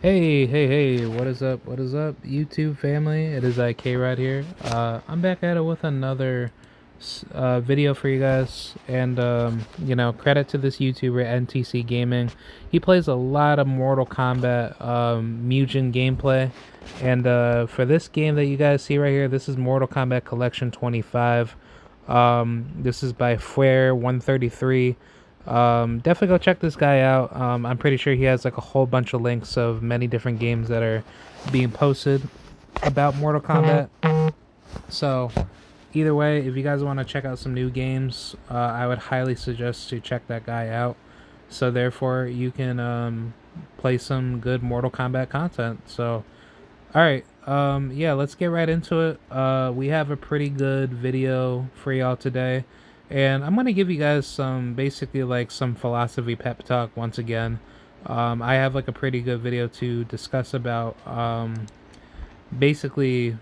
Hey, what is up? What is up, YouTube family? It is K-Rod here. I'm back at it with another video for you guys. And, credit to this YouTuber, NTC Gaming. He plays a lot of Mortal Kombat Mugen gameplay. And for this game that you guys see right here, this is Mortal Kombat Collection 25. This is by Fware133. Definitely go check this guy out. I'm pretty sure he has like a whole bunch of links of many different games that are being posted about Mortal Kombat. So either way, if you guys want to check out some new games, I would highly suggest to check that guy out. So therefore, you can play some good Mortal Kombat content. So, all right, yeah, let's get right into it. We have a pretty good video for y'all today. And I'm going to give you guys some basically like some philosophy pep talk once again. I have like a pretty good video to discuss about basically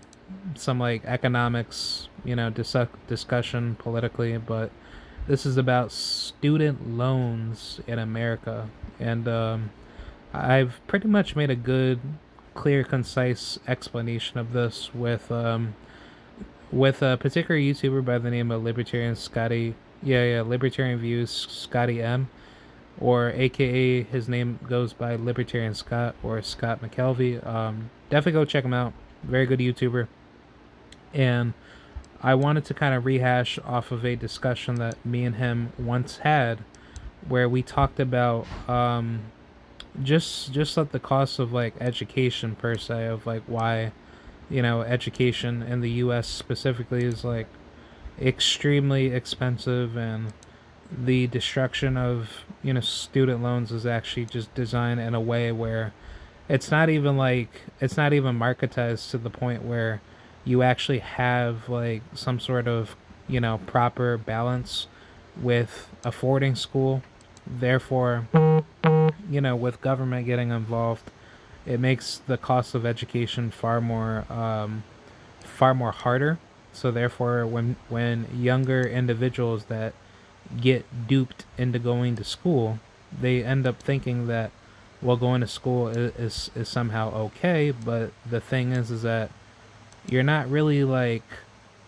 some like economics, discussion politically, but this is about student loans in America. And I've pretty much made a good, clear, concise explanation of this with a particular YouTuber by the name of Libertarian Scotty. Yeah, Libertarian Views Scotty M, or AKA his name goes by Libertarian Scott or Scott McKelvey. Definitely go check him out. Very good YouTuber. And I wanted to kind of rehash off of a discussion that me and him once had, where we talked about just like the cost of like education per se, of like why education in the US specifically is like extremely expensive, and the destruction of student loans is actually just designed in a way where it's not even marketized to the point where you actually have like some sort of proper balance with affording school. Therefore, with government getting involved, it makes the cost of education far more harder. So therefore, when younger individuals that get duped into going to school, they end up thinking that, well, going to school is somehow okay. But the thing is that you're not really like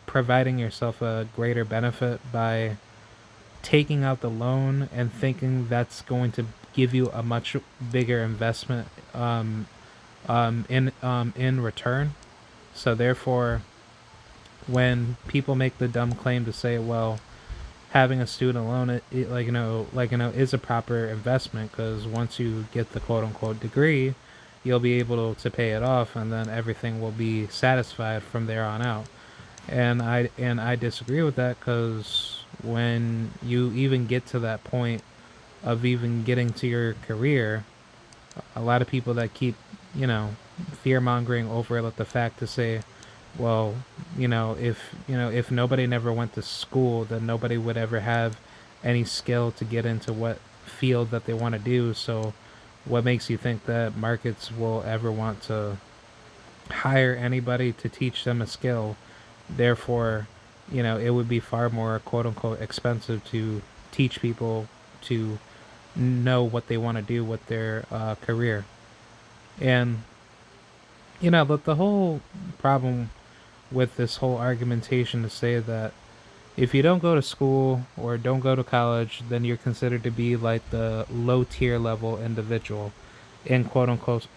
providing yourself a greater benefit by taking out the loan and thinking that's going to give you a much bigger investment in return. So therefore, when people make the dumb claim to say, well, having a student loan, is a proper investment, because once you get the quote unquote degree, you'll be able to pay it off, and then everything will be satisfied from there on out. And I disagree with that, because when you even get to that point of even getting to your career, a lot of people that keep fear mongering over the fact to say, well, if nobody never went to school, then nobody would ever have any skill to get into what field that they want to do. So what makes you think that markets will ever want to hire anybody to teach them a skill? Therefore, it would be far more quote unquote expensive to teach people to know what they want to do with their career. And the whole problem with this whole argumentation to say that if you don't go to school or don't go to college, then you're considered to be like the low tier level individual in quote unquote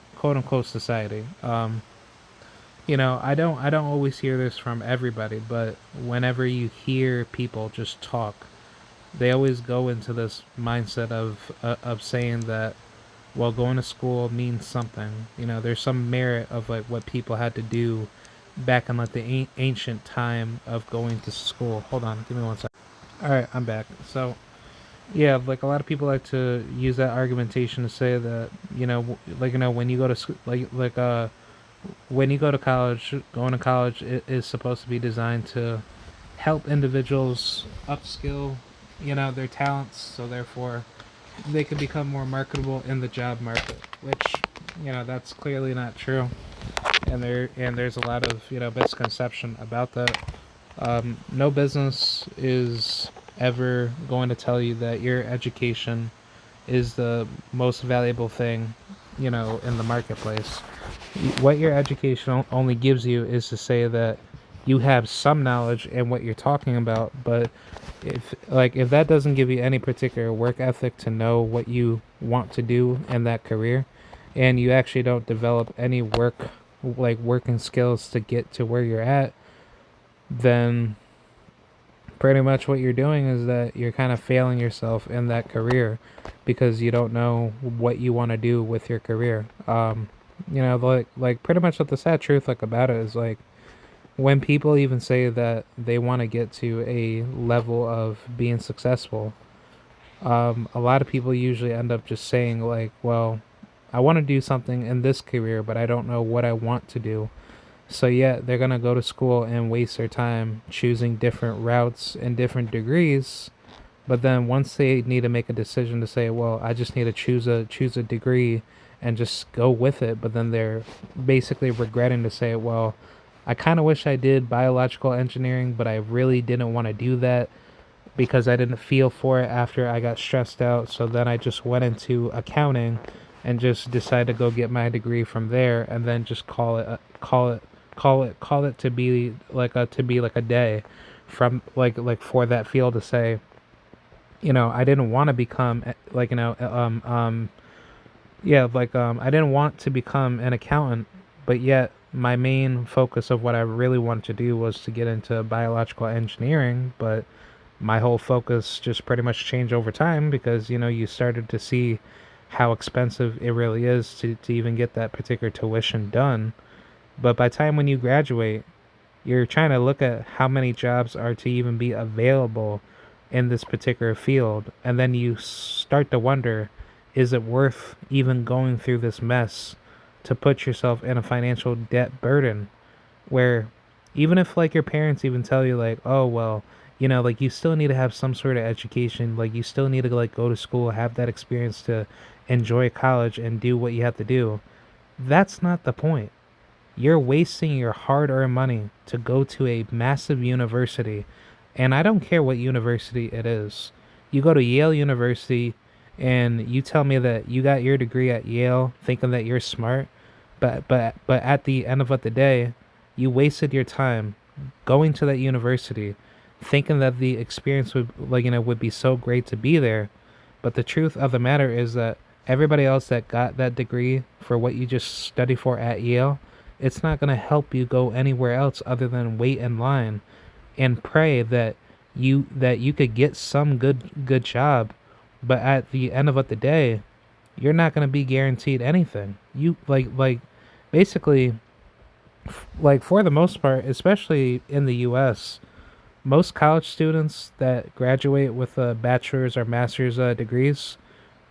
society. I don't always hear this from everybody, but whenever you hear people just talk, they always go into this mindset of saying that, well, going to school means something. There's some merit of like what people had to do back in like the ancient time of going to school. Hold on, give me one second. All right, I'm back. So yeah, like a lot of people like to use that argumentation to say that when you go to when you go to college, going to college is supposed to be designed to help individuals upskill their talents, so therefore they can become more marketable in the job market, which that's clearly not true. And there's a lot of misconception about that. No business is ever going to tell you that your education is the most valuable thing in the marketplace. What your education only gives you is to say that you have some knowledge in what you're talking about, but if that doesn't give you any particular work ethic to know what you want to do in that career, and you actually don't develop any working skills to get to where you're at, then pretty much what you're doing is that you're kind of failing yourself in that career because you don't know what you want to do with your career. Pretty much what the sad truth about it is when people even say that they want to get to a level of being successful, a lot of people usually end up just saying well, I want to do something in this career, but I don't know what I want to do. So yeah, they're gonna go to school and waste their time choosing different routes and different degrees. But then once they need to make a decision to say, well, I just need to choose a degree and just go with it, but then they're basically regretting to say, well, I kind of wish I did biological engineering, but I really didn't want to do that because I didn't feel for it after I got stressed out. So then I just went into accounting and just decided to go get my degree from there, and then just call it to be like a day from for that field to say, I didn't want to become I didn't want to become an accountant, but yet my main focus of what I really wanted to do was to get into biological engineering. But my whole focus just pretty much changed over time because you started to see how expensive it really is to even get that particular tuition done. But by the time when you graduate, you're trying to look at how many jobs are to even be available in this particular field, and then you start to wonder, is it worth even going through this mess to put yourself in a financial debt burden where even if your parents even tell you oh well, you still need to have some sort of education, you still need to go to school, have that experience to enjoy college and do what you have to do. That's not the point. You're wasting your hard earned money to go to a massive university, and I don't care what university it is. You go to Yale University and you tell me that you got your degree at Yale thinking that you're smart, but at the end of the day, you wasted your time going to that university thinking that the experience would be so great to be there. But the truth of the matter is that everybody else that got that degree for what you just study for at Yale, it's not going to help you go anywhere else other than wait in line and pray that you could get some good job. But at the end of the day, you're not going to be guaranteed anything. You basically for the most part, especially in the US, most college students that graduate with a bachelor's or master's degrees,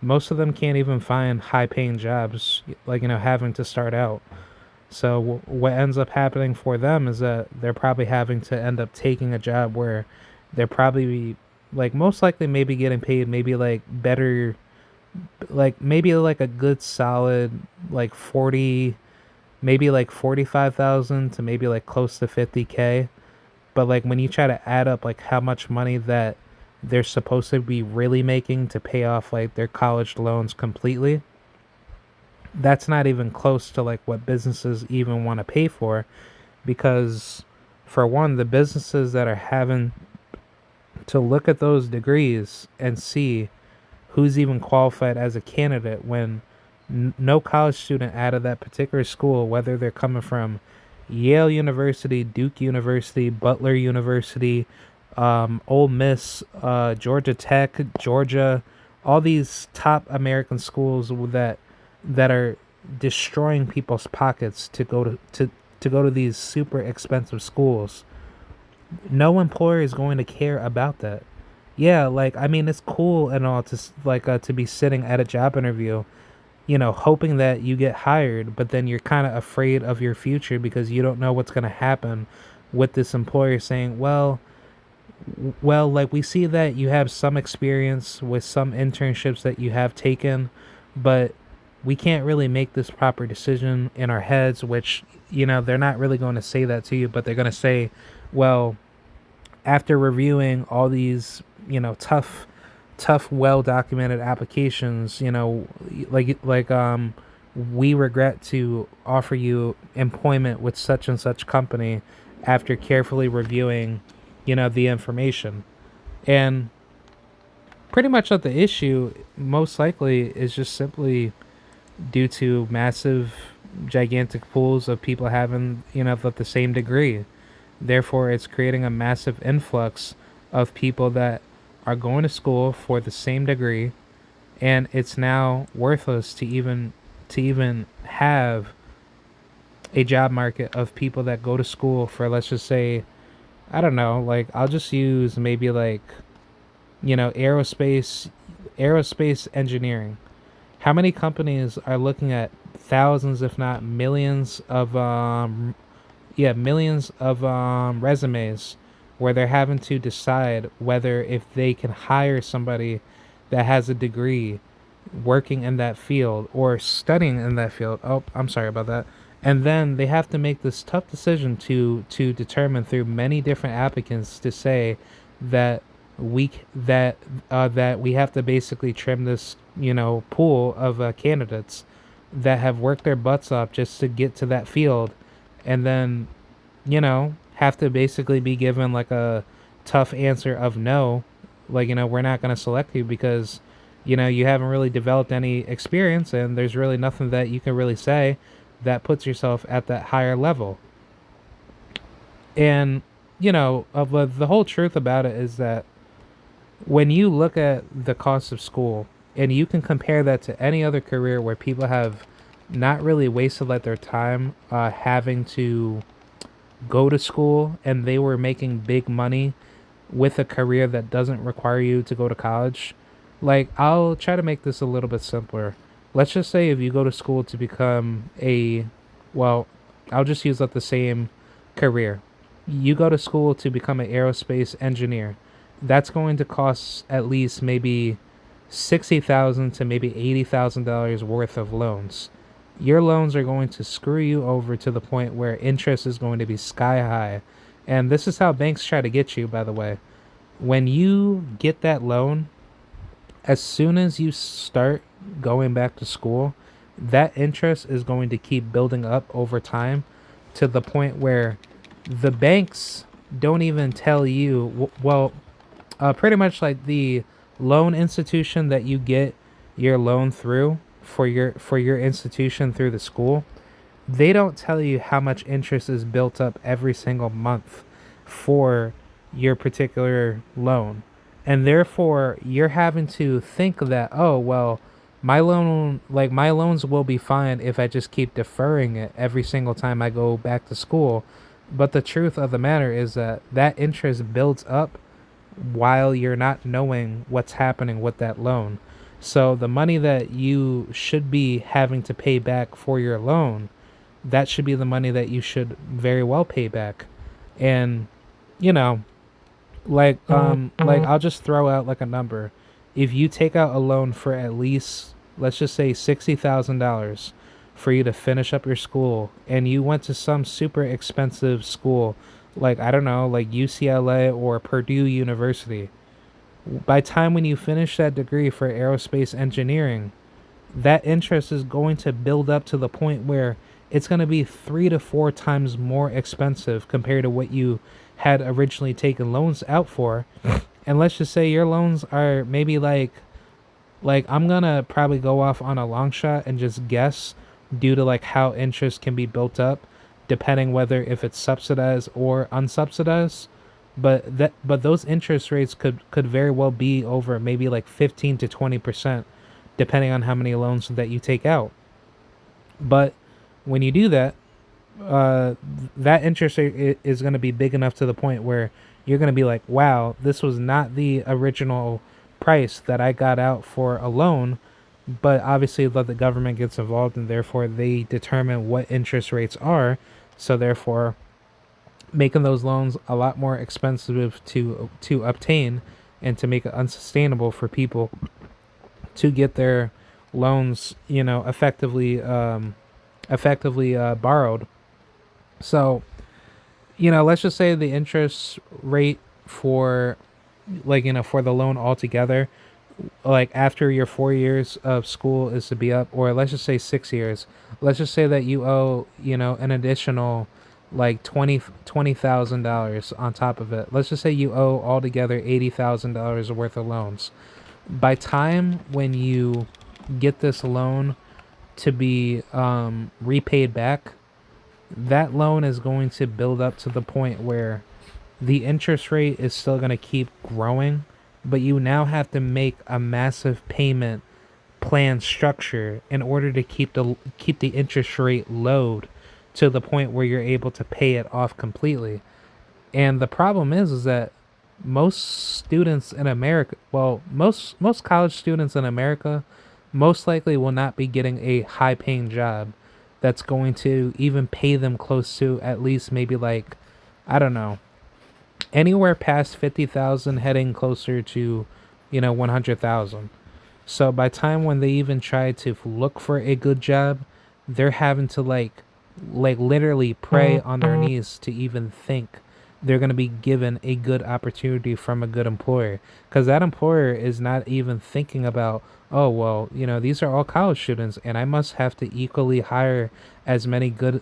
most of them can't even find high paying jobs having to start out. So what ends up happening for them is that they're probably having to end up taking a job where they're probably most likely maybe getting paid maybe better, maybe a good solid 40, maybe 45,000 to maybe close to 50K. But when you try to add up how much money that they're supposed to be really making to pay off their college loans completely, that's not even close to what businesses even want to pay for. Because for one, the businesses that are having to look at those degrees and see who's even qualified as a candidate when no college student out of that particular school, whether they're coming from Yale University, Duke University, Butler University, Ole Miss, Georgia Tech, Georgia, all these top American schools that are destroying people's pockets to go to these super expensive schools. No employer is going to care about that. Yeah, I mean, it's cool and all to be sitting at a job interview, hoping that you get hired, but then you're kind of afraid of your future because you don't know what's going to happen with this employer saying, well, we see that you have some experience with some internships that you have taken, but we can't really make this proper decision in our heads, which, they're not really going to say that to you, but they're going to say, well, after reviewing all these, tough, well documented applications, we regret to offer you employment with such and such company after carefully reviewing, the information. And pretty much what the issue most likely is just simply due to massive, gigantic pools of people having, the same degree. Therefore, it's creating a massive influx of people that are going to school for the same degree, and it's now worthless to even have a job market of people that go to school for, let's just say, I don't know, like I'll just use maybe like, aerospace engineering. How many companies are looking at thousands, if not millions of millions of resumes where they're having to decide whether if they can hire somebody that has a degree working in that field or studying in that field. Oh, I'm sorry about that. And then they have to make this tough decision to determine through many different applicants to say that that we have to basically trim this, pool of candidates that have worked their butts off just to get to that field, and then, have to basically be given like a tough answer of no, like, we're not going to select you because, you haven't really developed any experience and there's really nothing that you can really say that puts yourself at that higher level. And, the whole truth about it is that when you look at the cost of school and you can compare that to any other career where people have not really wasted like their time having to go to school and they were making big money with a career that doesn't require you to go to college. Like, I'll try to make this a little bit simpler. Let's just say if you go to school to become well, I'll just use up the same career. You go to school to become an aerospace engineer. That's going to cost at least maybe 60,000 to maybe $80,000 worth of loans. Your loans are going to screw you over to the point where interest is going to be sky high. And this is how banks try to get you, by the way. When you get that loan, as soon as you start going back to school, that interest is going to keep building up over time to the point where the banks don't even tell you, well, pretty much like the loan institution that you get your loan through for your institution through the school, they don't tell you how much interest is built up every single month for your particular loan. And therefore, you're having to think that, oh, well, my loans will be fine if I just keep deferring it every single time I go back to school. But the truth of the matter is that that interest builds up while you're not knowing what's happening with that loan. So the money that you should be having to pay back for your loan, that should be the money that you should very well pay back. And, you know, like I'll just throw out like a number. If you take out a loan for at least, let's just say, $60,000 for you to finish up your school, and you went to some super expensive school, like, I don't know, like UCLA or Purdue University, by time when you finish that degree for aerospace engineering, that interest is going to build up to the point where it's going to be 3 to 4 times more expensive compared to what you had originally taken loans out for. And let's just say your loans are maybe like I'm going to probably go off on a long shot and just guess, due to like how interest can be built up depending whether if it's subsidized or unsubsidized. But those interest rates could very well be over maybe like 15 to 20% depending on how many loans that you take out. But when you do that, that interest rate is going to be big enough to the point where you're going to be like, wow, this was not the original price that I got out for a loan. But obviously, the government gets involved, and therefore they determine what interest rates are. So therefore, making those loans a lot more expensive to obtain, and to make it unsustainable for people to get their loans, effectively borrowed. So, let's just say the interest rate for, for the loan altogether like after your 4 years of school is to be up, or let's just say 6 years. Let's just say that you owe, an additional like $20,000 on top of it. Let's just say you owe altogether $80,000 worth of loans. By time when you get this loan to be repaid back, that loan is going to build up to the point where the interest rate is still going to keep growing, but you now have to make a massive payment plan structure in order to keep the interest rate low to the point where you're able to pay it off completely. And the problem is that most students in America, well, most college students in America most likely will not be getting a high paying job that's going to even pay them close to at least maybe like, I don't know, anywhere past 50,000 heading closer to, 100,000. So by time when they even try to look for a good job, they're having to like literally pray on their knees to even think they're going to be given a good opportunity from a good employer, because that employer is not even thinking about, oh well, these are all college students and I must have to equally hire as many good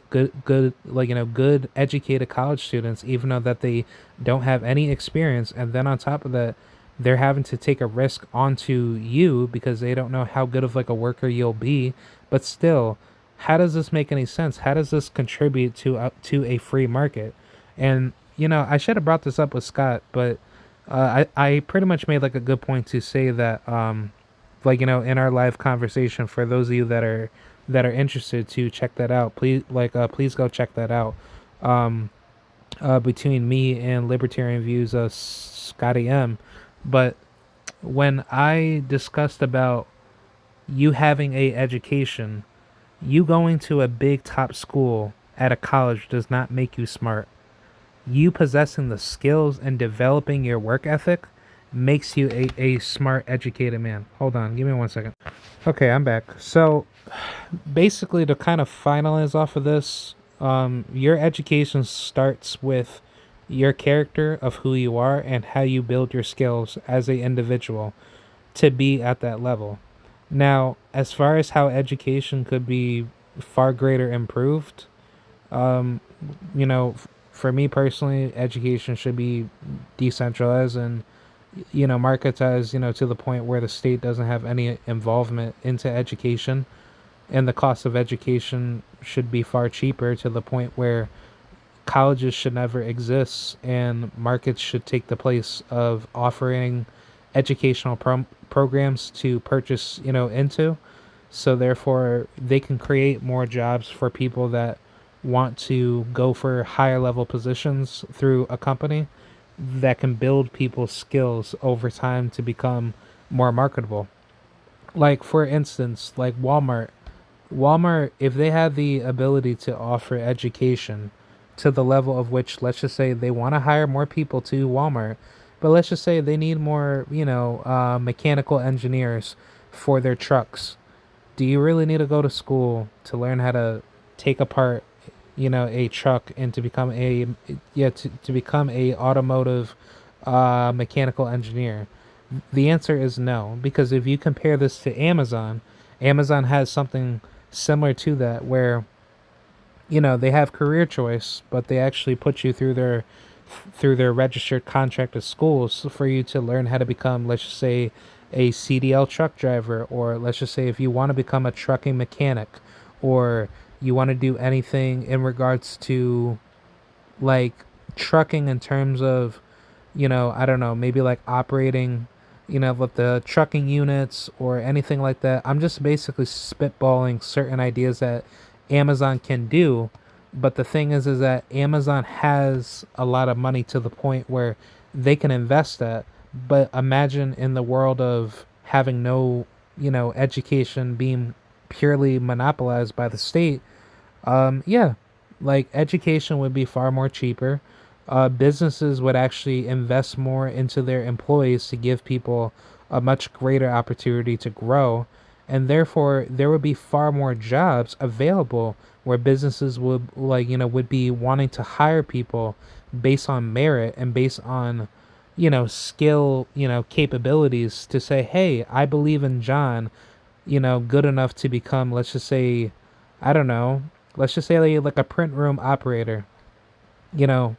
like good educated college students, even though that they don't have any experience. And then on top of that, they're having to take a risk onto you because they don't know how good of like a worker you'll be. But still, how does this make any sense? How does this contribute to a free market? And I should have brought this up with Scott, but I pretty much made like a good point to say that like in our live conversation, for those of you that are interested to check that out, please go check that out. Um, Between me and Libertarian Views, Scotty M. But when I discussed about you having a education, you going to a big top school at a college does not make you smart. You possessing the skills and developing your work ethic makes you a smart, educated man. Hold on, give me 1 second. Okay, I'm back. So basically, to kind of finalize off of this, your education starts with your character of who you are and how you build your skills as a individual to be at that level. Now, as far as how education could be far greater improved, um, for me personally, education should be decentralized and marketized, to the point where the state doesn't have any involvement into education, and the cost of education should be far cheaper to the point where colleges should never exist and markets should take the place of offering educational programs to purchase, into. So therefore, they can create more jobs for people that want to go for higher level positions through a company that can build people's skills over time to become more marketable. Like for instance, like Walmart, if they had the ability to offer education to the level of which, let's just say they want to hire more people to Walmart, but let's just say they need more, mechanical engineers for their trucks. Do you really need to go to school to learn how to take apart, a truck and to become to become a automotive mechanical engineer? The answer is no, because if you compare this to Amazon, Amazon has something similar to that where they have career choice, but they actually put you through their registered contracted schools for you to learn how to become, let's just say, a CDL truck driver, or let's just say if you want to become a trucking mechanic, or you want to do anything in regards to like trucking in terms of, I don't know, maybe like operating, with the trucking units or anything like that. I'm just basically spitballing certain ideas that Amazon can do. But the thing is that Amazon has a lot of money to the point where they can invest that. But imagine in the world of having no, education being purely monopolized by the state. Yeah, like education would be far more cheaper. Businesses would actually invest more into their employees to give people a much greater opportunity to grow, and therefore there would be far more jobs available where businesses would be wanting to hire people based on merit and based on skill, capabilities to say, hey, I believe in John, good enough to become, let's just say, I don't know, let's just say like a print room operator. You know,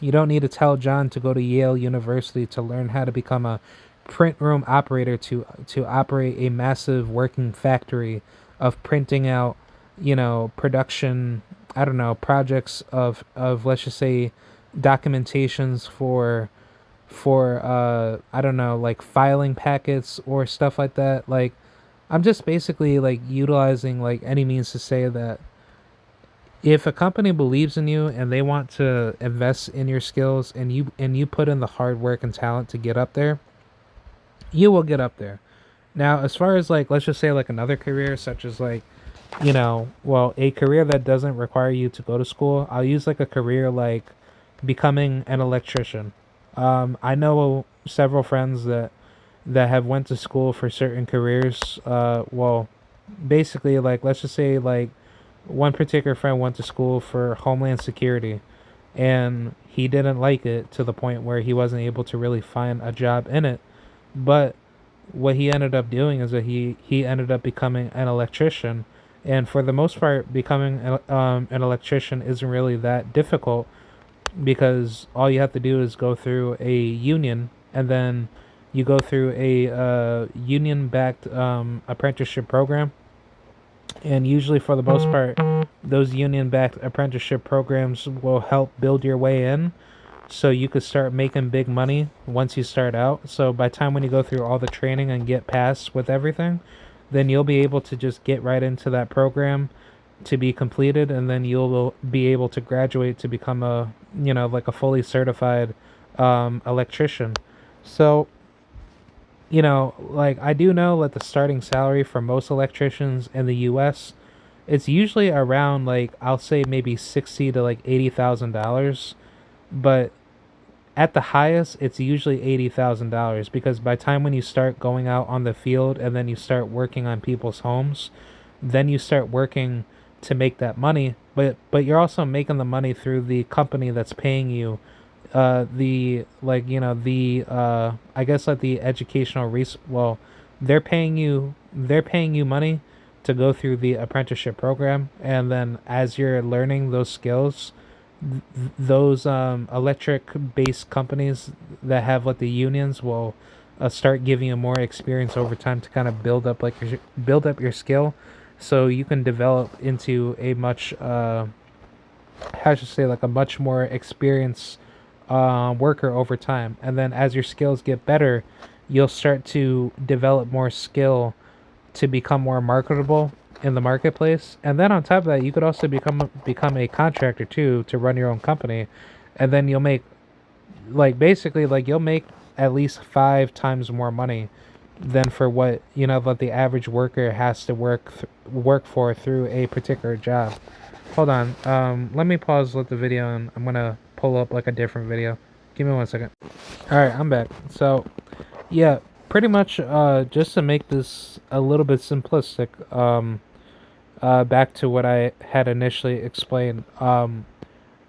you don't need to tell John to go to Yale University to learn how to become a print room operator to operate a massive working factory of printing out, production, I don't know, projects of let's just say documentations for I don't know, like filing packets or stuff like that. Like I'm just basically like utilizing like any means to say that if a company believes in you and they want to invest in your skills and you put in the hard work and talent to get up there, you will get up there. Now, as far as like let's just say like another career such as like well, a career that doesn't require you to go to school, I'll use like a career like becoming an electrician. I know several friends that have went to school for certain careers. Well, basically, like let's just say like one particular friend went to school for Homeland Security, and he didn't like it to the point where he wasn't able to really find a job in it. But what he ended up doing is that he ended up becoming an electrician, and for the most part, becoming an electrician isn't really that difficult because all you have to do is go through a union, and then you go through a union-backed apprenticeship program. And usually, for the most part, those union-backed apprenticeship programs will help build your way in, so you could start making big money once you start out. So by the time when you go through all the training and get passed with everything, then you'll be able to just get right into that program to be completed, and then you'll be able to graduate to become a like a fully certified electrician. So like I do know that the starting salary for most electricians in the U.S. it's usually around like I'll say maybe 60 to like $80,000, but at the highest it's usually $80,000 because by the time when you start going out on the field and then you start working on people's homes, then you start working to make that money, but you're also making the money through the company that's paying you the like the I guess like the educational well, they're paying you money to go through the apprenticeship program, and then as you're learning those skills, those electric based companies that have like the unions will start giving you more experience over time to kind of build up your skill, so you can develop into a much how should I say like a much more experienced worker over time. And then as your skills get better, you'll start to develop more skill to become more marketable in the marketplace. And then on top of that, you could also become a contractor too to run your own company, and then you'll make like basically like you'll make at least 5 times more money than for what the average worker has to work for through a particular job. Hold on. Let me pause let the video, and I'm gonna pull up like a different video. Give me 1 second. All right, I'm back. So, yeah, pretty much. Just to make this a little bit simplistic. Back to what I had initially explained.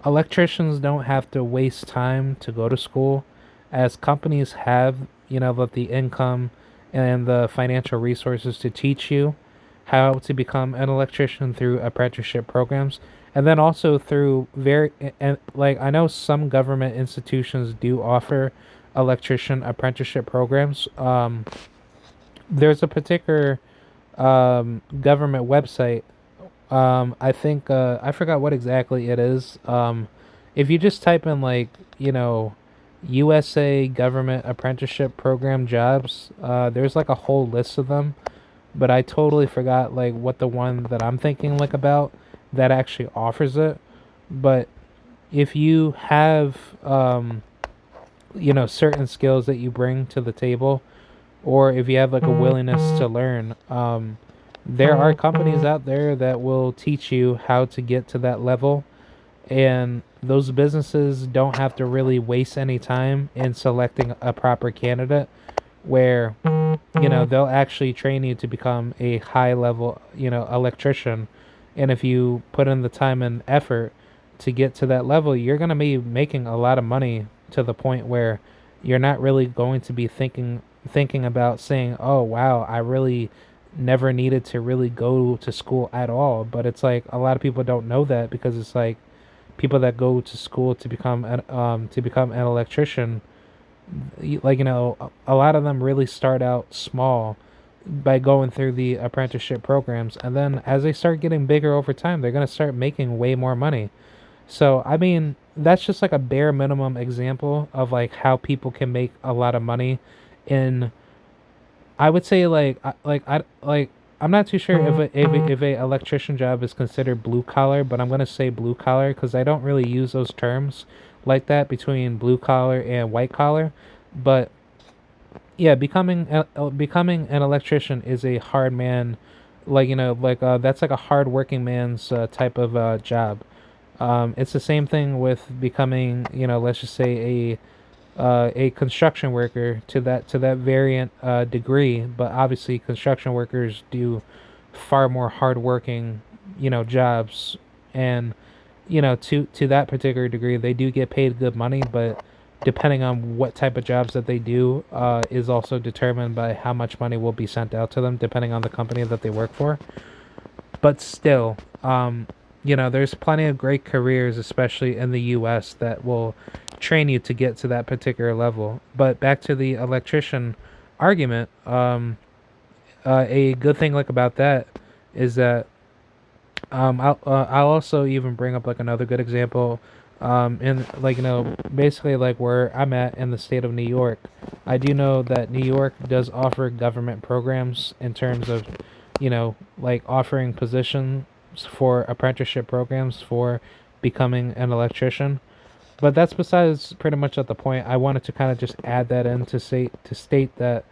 Electricians don't have to waste time to go to school, as companies have, the income and the financial resources to teach you how to become an electrician through apprenticeship programs, and then also through very and like I know some government institutions do offer electrician apprenticeship programs. There's a particular government website. I think I forgot what exactly it is. If you just type in like USA government apprenticeship program jobs, there's like a whole list of them, but I totally forgot like what the one that I'm thinking like about that actually offers it. But if you have certain skills that you bring to the table, or if you have like a willingness to learn, there are companies out there that will teach you how to get to that level, and those businesses don't have to really waste any time in selecting a proper candidate, where they'll actually train you to become a high level electrician. And if you put in the time and effort to get to that level, you're going to be making a lot of money to the point where you're not really going to be thinking about saying, "Oh, wow, I really never needed to really go to school at all." But it's like a lot of people don't know that, because it's like people that go to school to become an electrician, like, a lot of them really start out small by going through the apprenticeship programs, and then as they start getting bigger over time, they're going to start making way more money. So, I mean, that's just like a bare minimum example of like how people can make a lot of money in, I would say, I'm not too sure if a electrician job is considered blue collar, but I'm going to say blue collar because I don't really use those terms like that between blue collar and white collar. But yeah, becoming an electrician is a hard man, that's like a hard working man's type of job. It's the same thing with becoming, let's just say a construction worker to that variant degree. But obviously, construction workers do far more hardworking, jobs, and to that particular degree, they do get paid good money. But depending on what type of jobs that they do, is also determined by how much money will be sent out to them, depending on the company that they work for. But still, there's plenty of great careers, especially in the US, that will train you to get to that particular level. But back to the electrician argument, a good thing like about that is that, I'll also even bring up like another good example. In like basically like where I'm at in the state of New York, I do know that New York does offer government programs in terms of, like offering positions for apprenticeship programs for becoming an electrician. But that's besides pretty much at the point. I wanted to kind of just add that in to state that,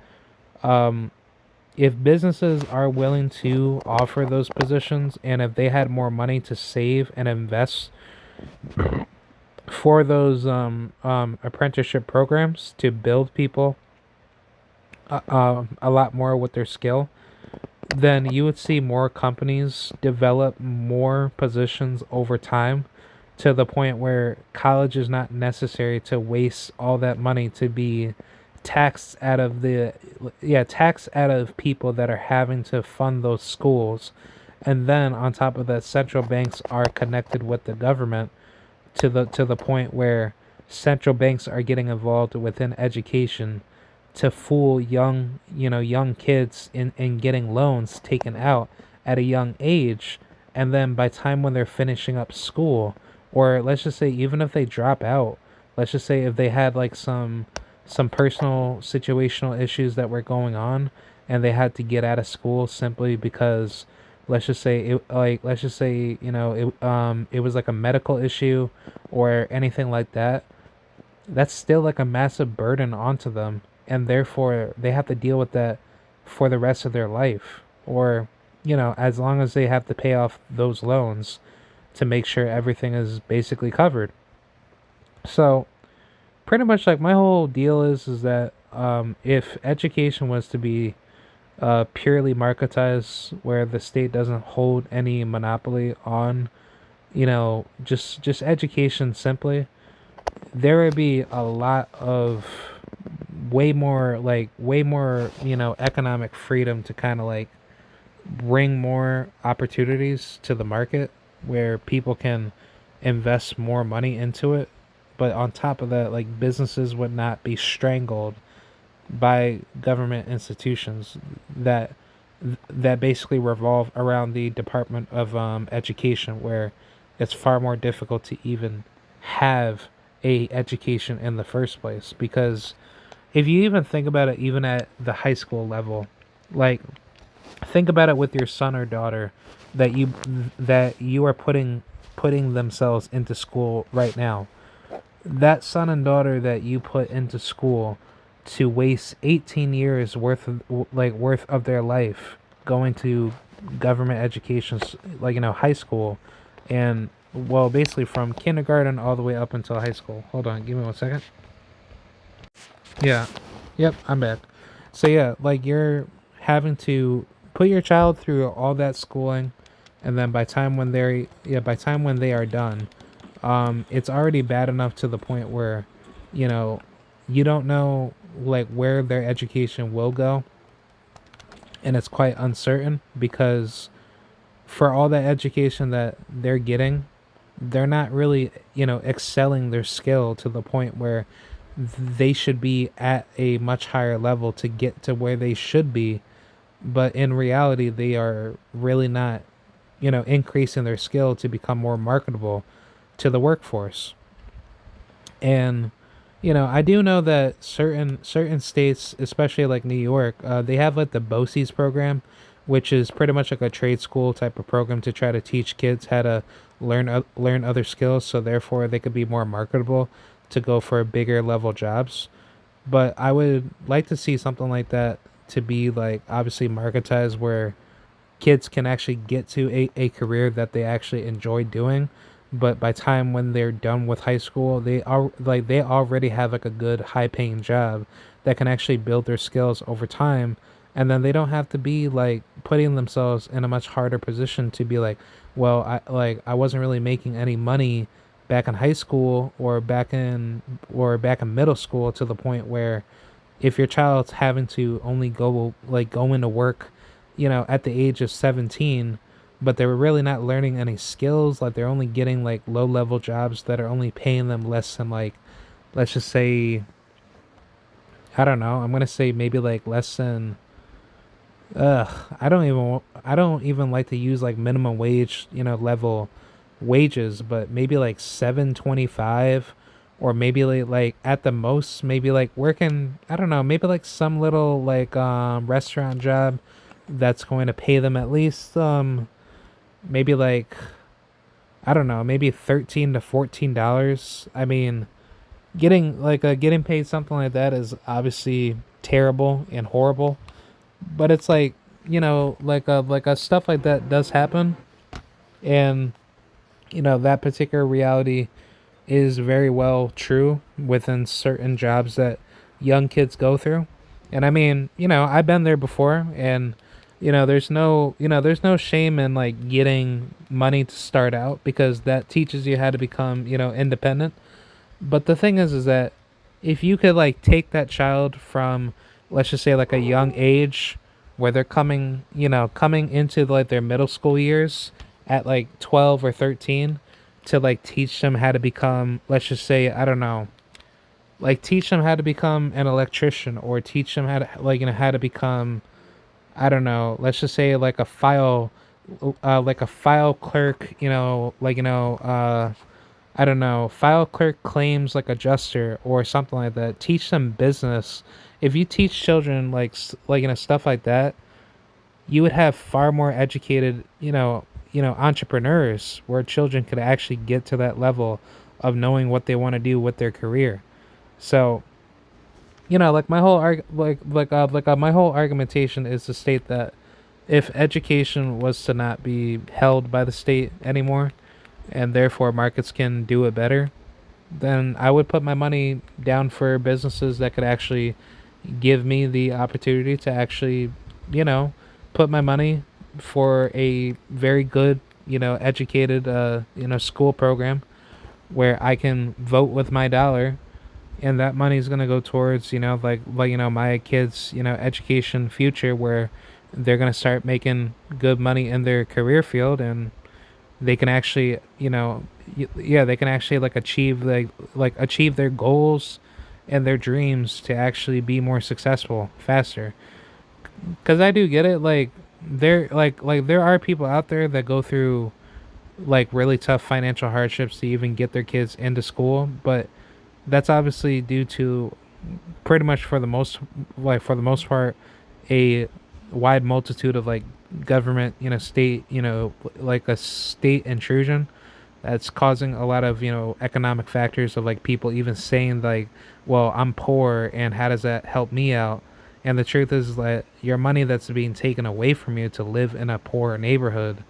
um, if businesses are willing to offer those positions, and if they had more money to save and invest for those apprenticeship programs to build people a lot more with their skill, then you would see more companies develop more positions over time, to the point where college is not necessary to waste all that money to be taxed out of the taxed out of people that are having to fund those schools. And then on top of that, central banks are connected with the government, to the point where central banks are getting involved within education to fool young kids in getting loans taken out at a young age. And then by time when they're finishing up school, or let's just say even if they drop out, let's just say if they had like some personal situational issues that were going on, and they had to get out of school simply because, let's just say it was like a medical issue or anything like that, that's still like a massive burden onto them, and therefore they have to deal with that for the rest of their life, or as long as they have to pay off those loans to make sure everything is basically covered. So pretty much like my whole deal is that, if education was to be purely marketized, where the state doesn't hold any monopoly on, just education simply, there would be a lot of way more economic freedom to kind of like bring more opportunities to the market, where people can invest more money into it. But on top of that, like, businesses would not be strangled by government institutions that basically revolve around the Department of Education, where it's far more difficult to even have a education in the first place. Because if you even think about it, even at the high school level, like, think about it with your son or daughter that you are putting themselves into school right now. That son and daughter that you put into school to waste 18 years worth of their life going to government educations, like, high school, and, well, basically from kindergarten all the way up until high school. Hold on, give me 1 second. Yeah. Yep, I'm back. So yeah, like, you're having to put your child through all that schooling, and then by time when they are done, it's already bad enough to the point where, you know, you don't know like where their education will go, and it's quite uncertain because for all the education that they're getting, they're not really, excelling their skill to the point where they should be at a much higher level to get to where they should be. But in reality, they are really not, increasing their skill to become more marketable to the workforce. And I do know that certain states, especially like New York, they have like the BOCES program, which is pretty much like a trade school type of program to try to teach kids how to learn other skills, so therefore they could be more marketable to go for bigger level jobs. But I would like to see something like that to be like obviously marketized where kids can actually get to a career that they actually enjoy doing, but by time when they're done with high school they already have like a good high paying job that can actually build their skills over time, and then they don't have to be like putting themselves in a much harder position to be like, well, I wasn't really making any money back in high school or back in middle school, to the point where if your child's having to only go into work, at the age of 17, but they were really not learning any skills, like they're only getting like low level jobs that are only paying them less than like, let's just say, I don't know, I'm going to say maybe like less than I don't even like to use like minimum wage, level wages, but maybe like 7.25, or maybe like at the most maybe like working, I don't know, maybe like some little like restaurant job that's going to pay them at least maybe like, I don't know, maybe 13 to $14. I mean, getting paid something like that is obviously terrible and horrible, but it's like, like a stuff like that does happen, and that particular reality is very well true within certain jobs that young kids go through. And I mean, I've been there before, and there's no shame in like getting money to start out, because that teaches you how to become, independent. But the thing is that if you could like take that child from, let's just say, like a young age where they're coming into like their middle school years at like 12 or 13, to like teach them how to become, let's just say, I don't know, like teach them how to become an electrician, or teach them how to how to become, I don't know, let's just say like a file clerk, I don't know, file clerk claims like adjuster or something like that. Teach them business. If you teach children stuff like that, you would have far more educated, entrepreneurs, where children could actually get to that level of knowing what they want to do with their career. So, like my whole my whole argumentation is to state that if education was to not be held by the state anymore, and therefore markets can do it better, then I would put my money down for businesses that could actually give me the opportunity to actually, you know, put my money for a very good, educated, school program where I can vote with my dollar, and that money is going to go towards, my kids, education future, where they're going to start making good money in their career field, and they can actually, yeah, they can actually like achieve their goals and their dreams to actually be more successful faster. Because I do get it, there are people out there that go through like really tough financial hardships to even get their kids into school, but that's obviously due to pretty much for the most part a wide multitude of like government, state, like a state intrusion that's causing a lot of, economic factors of like people even saying like, well, I'm poor and how does that help me out? And the truth is that your money that's being taken away from you to live in a poor neighborhood,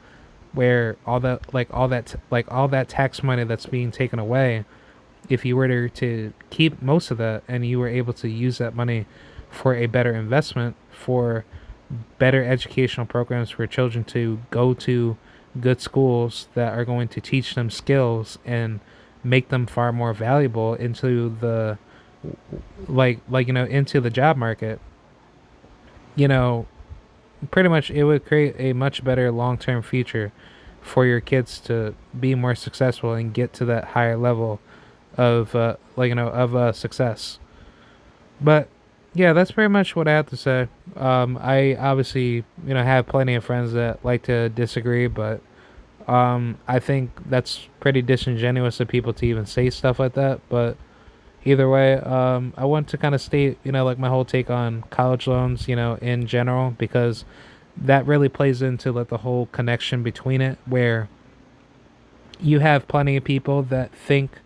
where all that tax money that's being taken away, if you were to keep most of that and you were able to use that money for a better investment, for better educational programs for children to go to good schools that are going to teach them skills and make them far more valuable into the into the job market, you know, pretty much it would create a much better long-term future for your kids to be more successful and get to that higher level of success. But yeah, that's pretty much what I have to say. I obviously have plenty of friends that like to disagree, but I think that's pretty disingenuous of people to even say stuff like that. But either way, I want to kind of state like my whole take on college loans, in general, because that really plays into like the whole connection between it, where you have plenty of people that think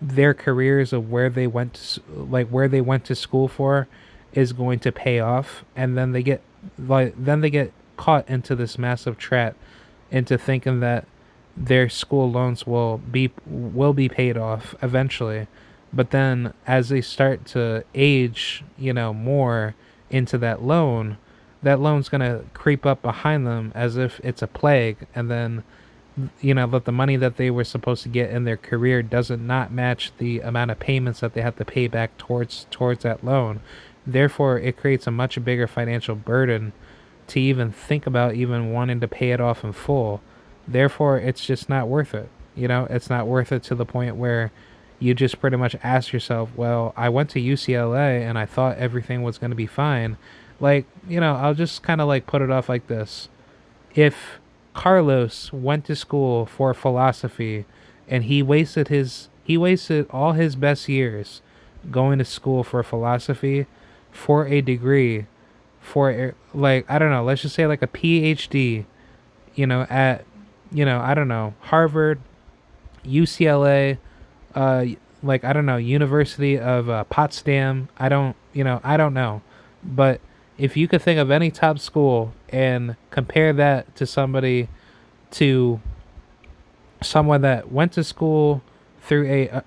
their careers of where they went to school for is going to pay off, and then they get caught into this massive trap into thinking that their school loans will be paid off eventually. But then as they start to age, more into that loan's going to creep up behind them as if it's a plague, and then that the money that they were supposed to get in their career doesn't not match the amount of payments that they have to pay back towards that loan. Therefore, it creates a much bigger financial burden to even think about even wanting to pay it off in full. Therefore, it's just not worth it. It's not worth it to the point where you just pretty much ask yourself, well, I went to UCLA and I thought everything was going to be fine. Like, I'll just kind of like put it off like this. If Carlos went to school for philosophy and he wasted all his best years going to school for philosophy for a degree for like I don't know, let's just say like a PhD, at I don't know, Harvard, UCLA, uh like I don't know, University of Potsdam. I don't know. But if you could think of any top school and compare that to someone that went to school through a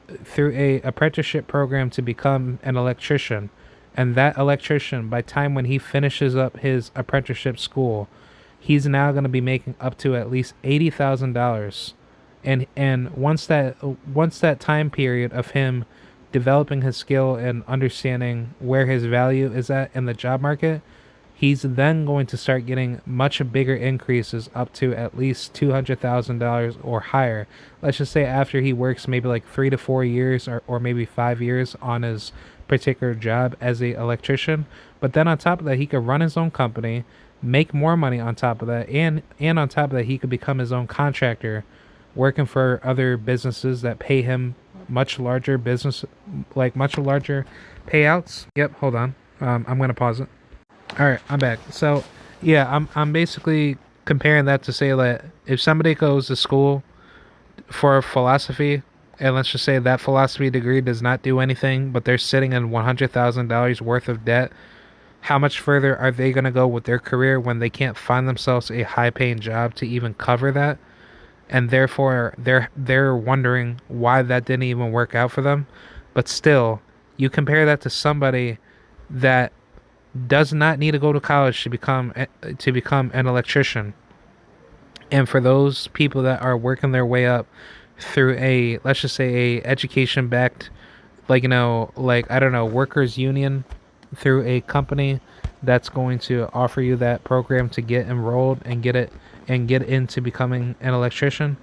apprenticeship program to become an electrician, and that electrician, by time when he finishes up his apprenticeship school, he's now going to be making up to at least $80,000. And once that time period of him developing his skill and understanding where his value is at in the job market, he's then going to start getting much bigger increases up to at least $200,000 or higher. Let's just say after he works maybe like 3 to 4 years or maybe 5 years on his particular job as a electrician. But then on top of that, he could run his own company, make more money on top of that, and on top of that, he could become his own contractor, working for other businesses that pay him much larger payouts. Yep, hold on. I'm gonna pause it. All right, I'm back. So, yeah, I'm basically comparing that to say that if somebody goes to school for philosophy, and let's just say that philosophy degree does not do anything, but they're sitting in $100,000 worth of debt, how much further are they going to go with their career when they can't find themselves a high-paying job to even cover that? And therefore, they're wondering why that didn't even work out for them. But still, you compare that to somebody that does not need to go to college to become an electrician. And for those people that are working their way up through a, let's just say, a education backed, like I don't know, workers union, through a company that's going to offer you that program to get enrolled and get into becoming an electrician,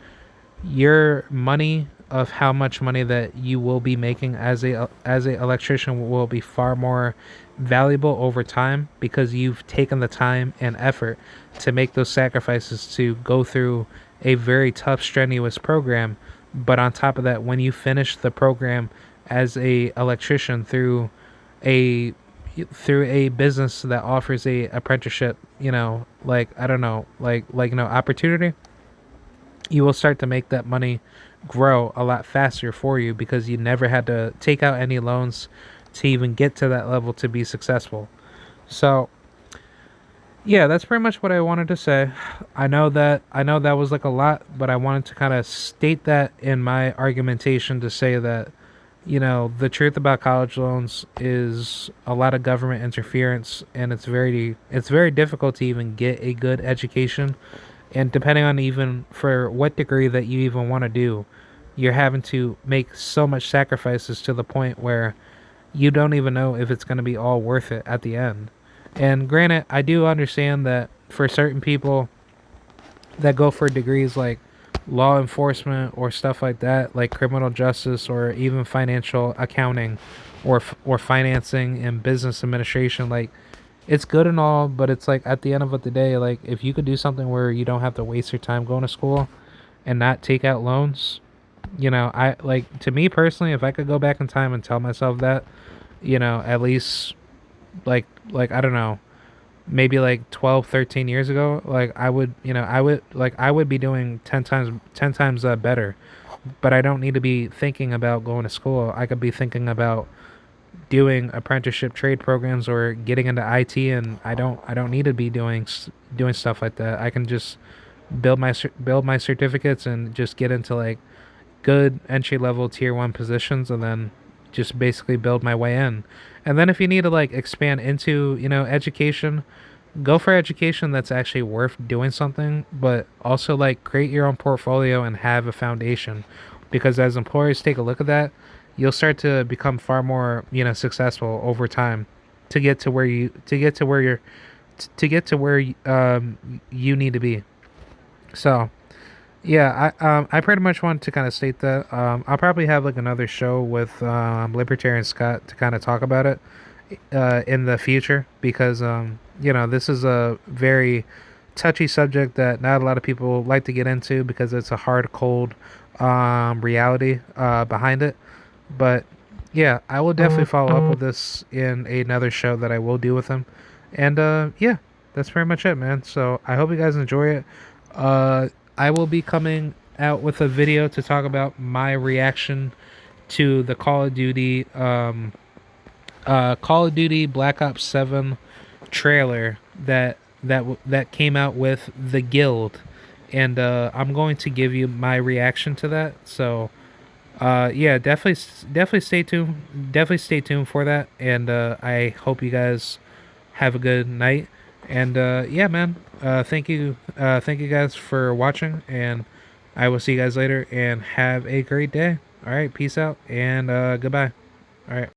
your money of how much money that you will be making as a electrician will be far more valuable over time, because you've taken the time and effort to make those sacrifices to go through a very tough, strenuous program. But on top of that, when you finish the program as a electrician a through a business that offers a apprenticeship, like I don't know, opportunity, you will start to make that money grow a lot faster for you, because you never had to take out any loans to even get to that level to be successful. So, yeah, that's pretty much what I wanted to say. I know that was like a lot, but I wanted to kind of state that in my argumentation to say that the truth about college loans is a lot of government interference, and it's very difficult to even get a good education. And depending on even for what degree that you even want to do, you're having to make so much sacrifices to the point where you don't even know if it's going to be all worth it at the end. And granted, I do understand that for certain people that go for degrees like law enforcement or stuff like that, like criminal justice or even financial accounting or financing and business administration, like it's good and all, but it's like at the end of the day, like if you could do something where you don't have to waste your time going to school and not take out loans, I like, to me personally, if I could go back in time and tell myself that, at least like I don't know, maybe like 12, 13 years ago, like I would be doing 10 times better. But I don't need to be thinking about going to school. I could be thinking about doing apprenticeship trade programs or getting into IT, and I don't need to be doing stuff like that. I can just build my certificates and just get into like good entry level tier 1 positions, and then just basically build my way in. And then if you need to like expand into, education, go for education that's actually worth doing something, but also like create your own portfolio and have a foundation, because as employers take a look at that, you'll start to become far more, successful over time to get to where you to get to where you need to be. So yeah, I pretty much want to kind of state that. I'll probably have like another show with Libertarian Scott to kind of talk about it in the future, because this is a very touchy subject that not a lot of people like to get into because it's a hard, cold reality behind it. But yeah, I will definitely follow up with this in another show that I will do with him. And yeah, that's pretty much it, man. So I hope you guys enjoy it. I will be coming out with a video to talk about my reaction to the Call of Duty Black Ops 7 trailer that came out with the Guild, and I'm going to give you my reaction to that. So yeah, definitely stay tuned. Definitely stay tuned for that, and I hope you guys have a good night. And yeah, man, thank you guys for watching, and I will see you guys later. And have a great day. All right, peace out, and goodbye. All right.